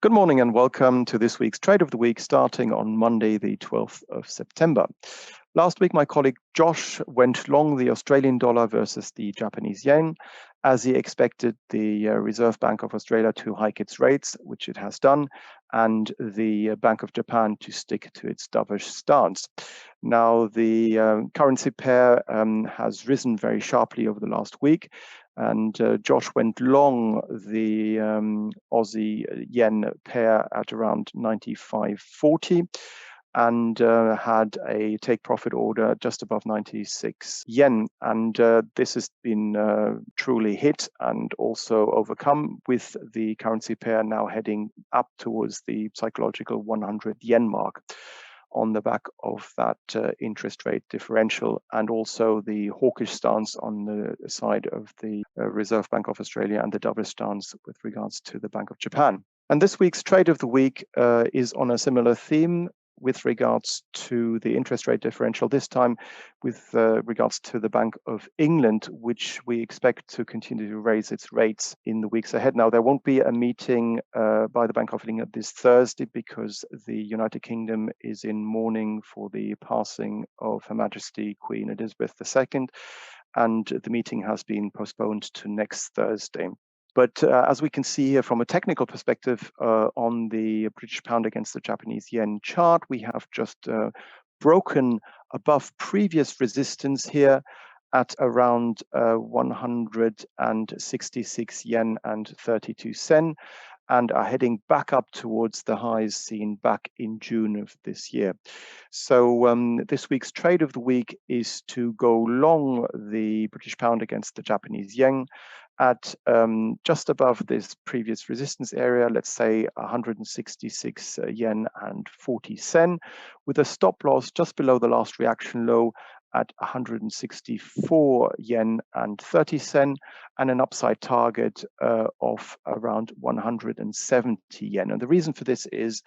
Good morning and welcome to this week's Trade of the Week starting on Monday, the 12th of September. Last week, my colleague Josh went long the Australian dollar versus the Japanese yen as he expected the Reserve Bank of Australia to hike its rates, which it has done, and the Bank of Japan to stick to its dovish stance. Now, the currency pair has risen very sharply over the last week. And Josh went long the Aussie yen pair at around 95.40 and had a take profit order just above 96 yen. And this has been truly hit and also overcome, with the currency pair now heading up towards the psychological 100 yen mark on the back of that interest rate differential and also the hawkish stance on the side of the Reserve Bank of Australia and the dovish stance with regards to the Bank of Japan. And this week's Trade of the Week is on a similar theme with regards to the interest rate differential, this time with regards to the Bank of England, which we expect to continue to raise its rates in the weeks ahead. Now, there won't be a meeting by the Bank of England this Thursday because the United Kingdom is in mourning for the passing of Her Majesty Queen Elizabeth II, and the meeting has been postponed to next Thursday. But as we can see here from a technical perspective on the British pound against the Japanese yen chart, we have just broken above previous resistance here at around 166 yen and 32 sen, and are heading back up towards the highs seen back in June of this year. So this week's Trade of the Week is to go long the British pound against the Japanese yen at just above this previous resistance area, let's say 166 yen and 40 sen, with a stop loss just below the last reaction low at 164 yen and 30 sen, and an upside target of around 170 yen. And the reason for this is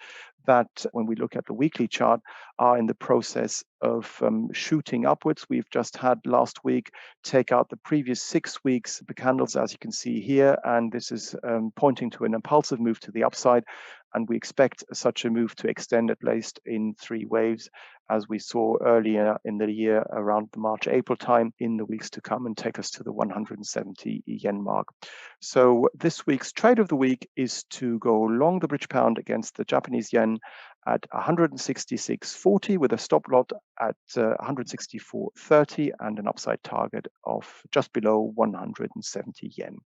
that when we look at the weekly chart, are in the process of shooting upwards. We've just had last week take out the previous 6 weeks, the candles, as you can see here, and this is pointing to an impulsive move to the upside. And we expect such a move to extend at least in 3 waves, as we saw earlier in the year around the March-April time, in the weeks to come, and take us to the 170 yen mark. So this week's Trade of the Week is to go long the British pound against the Japanese yen at 166.40 with a stop lot at 164.30 and an upside target of just below 170 yen.